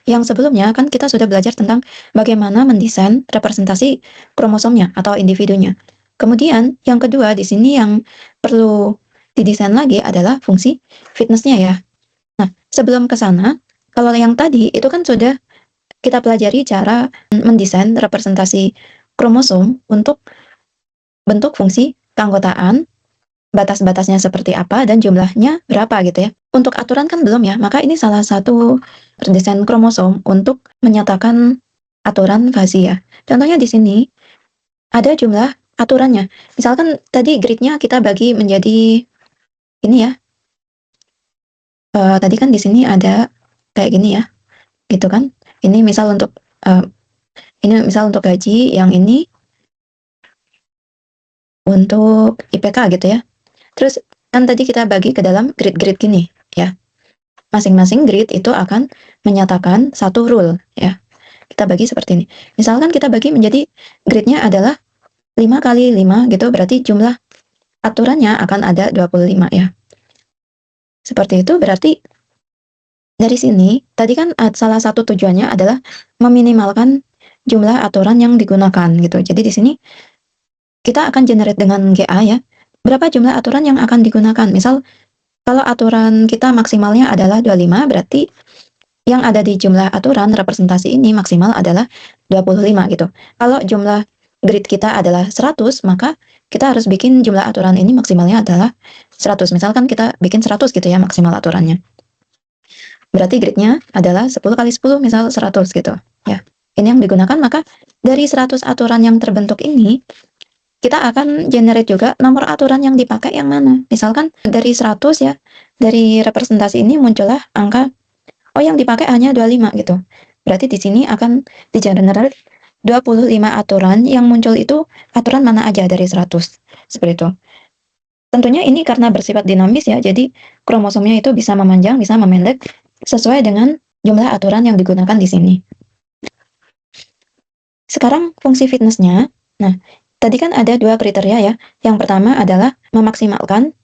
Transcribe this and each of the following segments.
yang sebelumnya kan kita sudah belajar tentang bagaimana mendesain representasi kromosomnya atau individunya. Kemudian yang kedua di sini yang perlu didesain lagi adalah fungsi fitnessnya ya. Nah, sebelum ke sana, kalau yang tadi itu kan sudah kita pelajari cara mendesain representasi kromosom untuk bentuk fungsi keanggotaan, batas-batasnya seperti apa, dan jumlahnya berapa gitu ya. Untuk aturan kan belum ya, maka ini salah satu desain kromosom untuk menyatakan aturan fasi ya. Contohnya di sini ada jumlah aturannya. Misalkan tadi gridnya kita bagi menjadi ini ya. Tadi kan di sini ada kayak gini ya, gitu kan. Ini misal untuk gaji, yang ini untuk IPK gitu ya. Terus kan tadi kita bagi ke dalam grid-grid gini ya. Masing-masing grid itu akan menyatakan satu rule ya. Kita bagi seperti ini. Misalkan kita bagi menjadi gridnya adalah 5 kali 5 gitu, berarti jumlah aturannya akan ada 25 ya. Seperti itu berarti dari sini tadi kan salah satu tujuannya adalah meminimalkan jumlah aturan yang digunakan gitu. Jadi di sini kita akan generate dengan GA ya. Berapa jumlah aturan yang akan digunakan? Misal kalau aturan kita maksimalnya adalah 25, berarti yang ada di jumlah aturan representasi ini maksimal adalah 25 gitu. Kalau jumlah grid kita adalah 100, maka kita harus bikin jumlah aturan ini maksimalnya adalah 100. Misalkan kita bikin 100 gitu ya maksimal aturannya. Berarti gridnya adalah 10 kali 10, misal 100 gitu ya. Ini yang digunakan, maka dari 100 aturan yang terbentuk ini, kita akan generate juga nomor aturan yang dipakai yang mana. Misalkan dari 100 ya, dari representasi ini muncullah angka, oh yang dipakai hanya 25 gitu. Berarti di sini akan di-generate 25 aturan, yang muncul itu aturan mana aja dari 100. Seperti itu. Tentunya ini karena bersifat dinamis ya, jadi kromosomnya itu bisa memanjang, bisa memendek, sesuai dengan jumlah aturan yang digunakan di sini. Sekarang fungsi fitnessnya, nah tadi kan ada dua kriteria ya. Yang pertama adalah memaksimalkan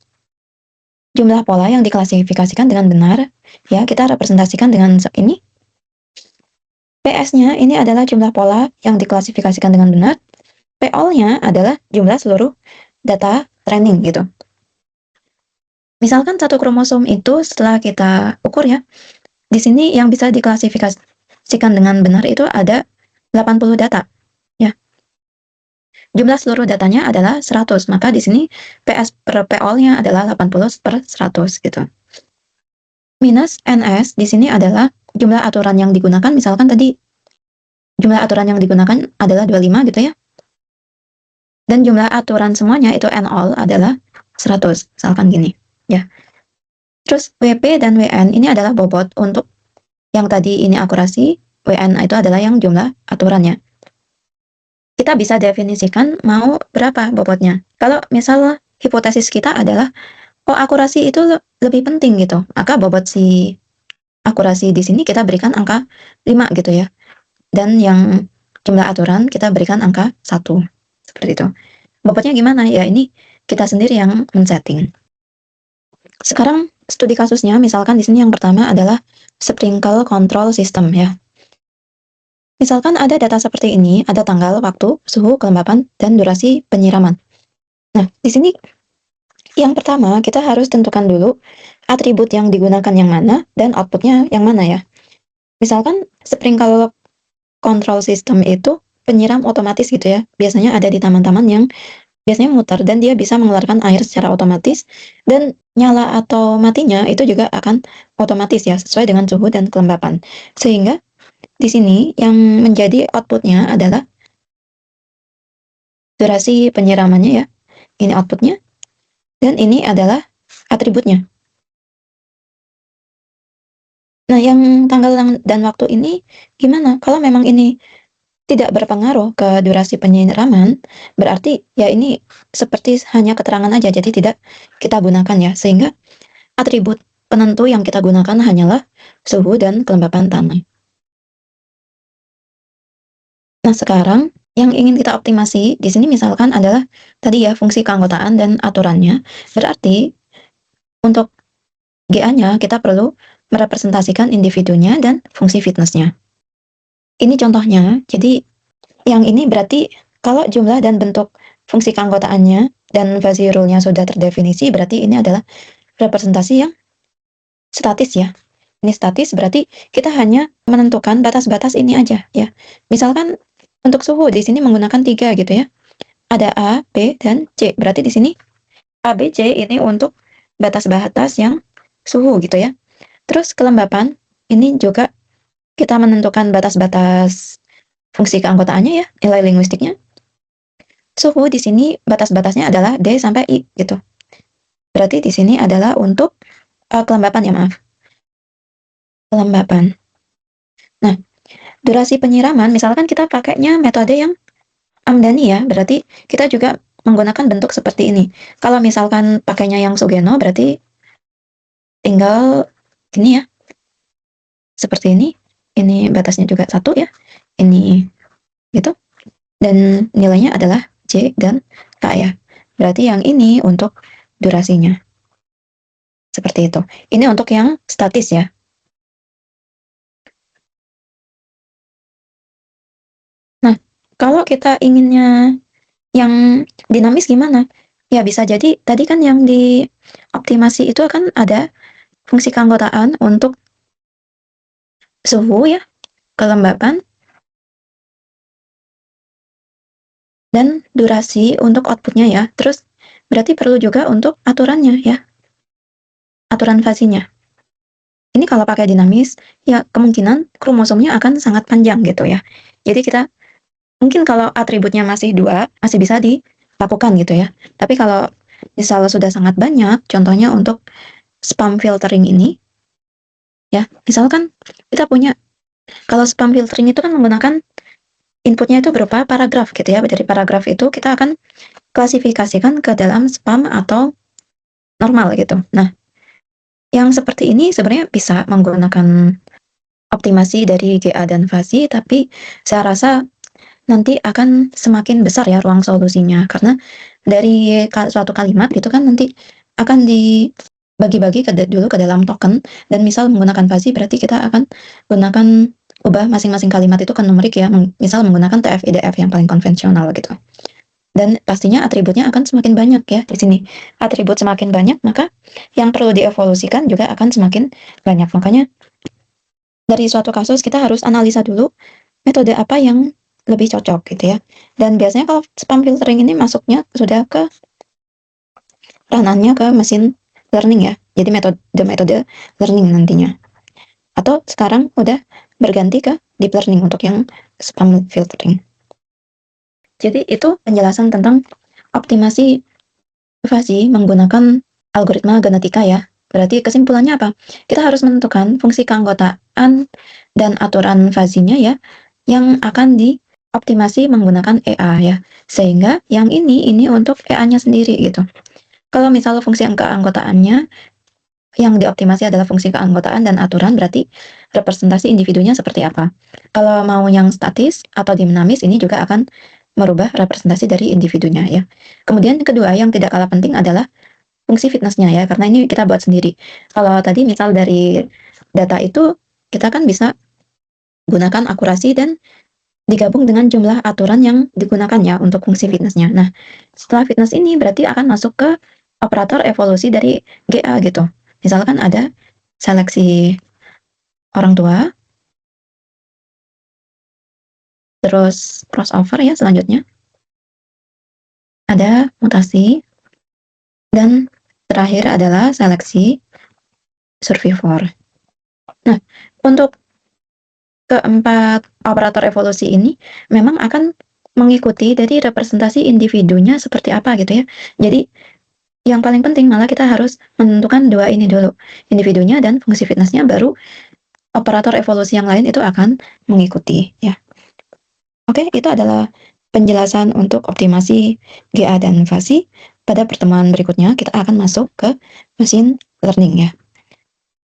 jumlah pola yang diklasifikasikan dengan benar. Ya, kita representasikan dengan ini. PS-nya ini adalah jumlah pola yang diklasifikasikan dengan benar. PO-nya adalah jumlah seluruh data training gitu. Misalkan satu kromosom itu setelah kita ukur ya, di sini yang bisa diklasifikasikan dengan benar itu ada 80 data. Jumlah seluruh datanya adalah 100, maka di sini PS per PO-nya adalah 80 per 100 gitu. Minus NS di sini adalah jumlah aturan yang digunakan, misalkan tadi jumlah aturan yang digunakan adalah 25 gitu ya. Dan jumlah aturan semuanya itu N all adalah 100, misalkan gini ya. Terus WP dan WN ini adalah bobot untuk yang tadi ini akurasi, WN itu adalah yang jumlah aturannya. Kita bisa definisikan mau berapa bobotnya. Kalau misal hipotesis kita adalah, oh akurasi itu lebih penting gitu, maka bobot si akurasi di sini kita berikan angka 5 gitu ya. Dan yang jumlah aturan kita berikan angka 1. Seperti itu. Bobotnya gimana? Ya ini kita sendiri yang men-setting. Sekarang studi kasusnya, misalkan di sini yang pertama adalah sprinkle control system ya. Misalkan ada data seperti ini, ada tanggal, waktu, suhu, kelembapan, dan durasi penyiraman. Nah, di sini yang pertama kita harus tentukan dulu atribut yang digunakan yang mana dan outputnya yang mana ya. Misalkan sprinkle control system itu penyiram otomatis gitu ya. Biasanya ada di taman-taman yang biasanya muter dan dia bisa mengeluarkan air secara otomatis, dan nyala atau matinya itu juga akan otomatis ya, sesuai dengan suhu dan kelembapan. Sehingga di sini yang menjadi outputnya adalah durasi penyiramannya ya. Ini outputnya. Dan ini adalah atributnya. Nah, yang tanggal dan waktu ini gimana? Kalau memang ini tidak berpengaruh ke durasi penyiraman, berarti ya ini seperti hanya keterangan aja, jadi tidak kita gunakan ya. Sehingga atribut penentu yang kita gunakan hanyalah suhu dan kelembapan tanah. Nah, sekarang yang ingin kita optimasi di sini misalkan adalah tadi ya fungsi keanggotaan dan aturannya. Berarti untuk GA-nya kita perlu merepresentasikan individunya dan fungsi fitnessnya. Ini contohnya, jadi yang ini berarti kalau jumlah dan bentuk fungsi keanggotaannya dan fuzzy rule-nya sudah terdefinisi, berarti ini adalah representasi yang statis ya. Ini statis berarti kita hanya menentukan batas-batas ini aja ya. Misalkan untuk suhu di sini menggunakan 3 gitu ya. Ada A, B, dan C. Berarti di sini A, B, C ini untuk batas-batas yang suhu gitu ya. Terus kelembapan ini juga kita menentukan batas-batas fungsi keanggotaannya ya, nilai linguistiknya. Suhu di sini batas-batasnya adalah D sampai I gitu. Berarti di sini adalah untuk kelembapan ya, maaf. Kelembapan. Nah, durasi penyiraman, misalkan kita pakainya metode yang Amdani ya, berarti kita juga menggunakan bentuk seperti ini. Kalau misalkan pakainya yang Sugeno, berarti tinggal ini ya, seperti ini batasnya juga 1 ya, ini gitu, dan nilainya adalah C dan K ya. Berarti yang ini untuk durasinya. Seperti itu. Ini untuk yang statis ya. Nah, kalau kita inginnya yang dinamis gimana? Ya bisa jadi tadi kan yang di optimasi itu akan ada fungsi keanggotaan untuk suhu ya, kelembapan, dan durasi untuk outputnya ya. Terus berarti perlu juga untuk aturannya ya, aturan fasinya. Ini kalau pakai dinamis, ya kemungkinan kromosomnya akan sangat panjang gitu ya. Jadi kita mungkin kalau atributnya masih 2, masih bisa dilakukan gitu ya. Tapi kalau misalnya sudah sangat banyak, contohnya untuk spam filtering ini, ya, misalkan kita punya, kalau spam filtering itu kan menggunakan inputnya itu berupa paragraf gitu ya. Dari paragraf itu kita akan klasifikasikan ke dalam spam atau normal gitu. Nah, yang seperti ini sebenarnya bisa menggunakan optimasi dari GA dan fuzzy, tapi saya rasa nanti akan semakin besar ya ruang solusinya, karena dari suatu kalimat gitu kan nanti akan dibagi-bagi dulu ke dalam token, dan misal menggunakan fuzzy berarti kita akan gunakan ubah masing-masing kalimat itu ke numerik ya, misal menggunakan TF-IDF yang paling konvensional gitu. Dan pastinya atributnya akan semakin banyak ya di sini. Atribut semakin banyak, maka yang perlu dievolusikan juga akan semakin banyak. Makanya dari suatu kasus kita harus analisa dulu metode apa yang lebih cocok gitu ya. Dan biasanya kalau spam filtering ini masuknya sudah ke ranahnya ke mesin learning ya. Jadi metode learning nantinya. Atau sekarang udah berganti ke deep learning untuk yang spam filtering. Jadi itu penjelasan tentang optimasi fuzzy menggunakan algoritma genetika ya. Berarti kesimpulannya apa? Kita harus menentukan fungsi keanggotaan dan aturan fuzzy-nya ya, yang akan dioptimasi menggunakan EA ya. Sehingga yang ini untuk EA-nya sendiri gitu. Kalau misalnya fungsi keanggotaannya yang dioptimasi adalah fungsi keanggotaan dan aturan, berarti representasi individunya seperti apa. Kalau mau yang statis atau dinamis, ini juga akan merubah representasi dari individunya ya. Kemudian kedua yang tidak kalah penting adalah fungsi fitnessnya ya, karena ini kita buat sendiri. Kalau tadi misal dari data itu kita kan bisa gunakan akurasi dan digabung dengan jumlah aturan yang digunakan ya untuk fungsi fitnessnya. Nah, setelah fitness ini berarti akan masuk ke operator evolusi dari GA gitu. Misalkan ada seleksi orang tua, terus crossover ya selanjutnya, ada mutasi, dan terakhir adalah seleksi survivor. Nah, untuk keempat operator evolusi ini memang akan mengikuti dari representasi individunya seperti apa gitu ya. Jadi yang paling penting malah kita harus menentukan dua ini dulu, individunya dan fungsi fitnessnya, baru operator evolusi yang lain itu akan mengikuti ya. Oke, itu adalah penjelasan untuk optimasi GA dan fuzzy. Pada pertemuan berikutnya kita akan masuk ke machine learning ya.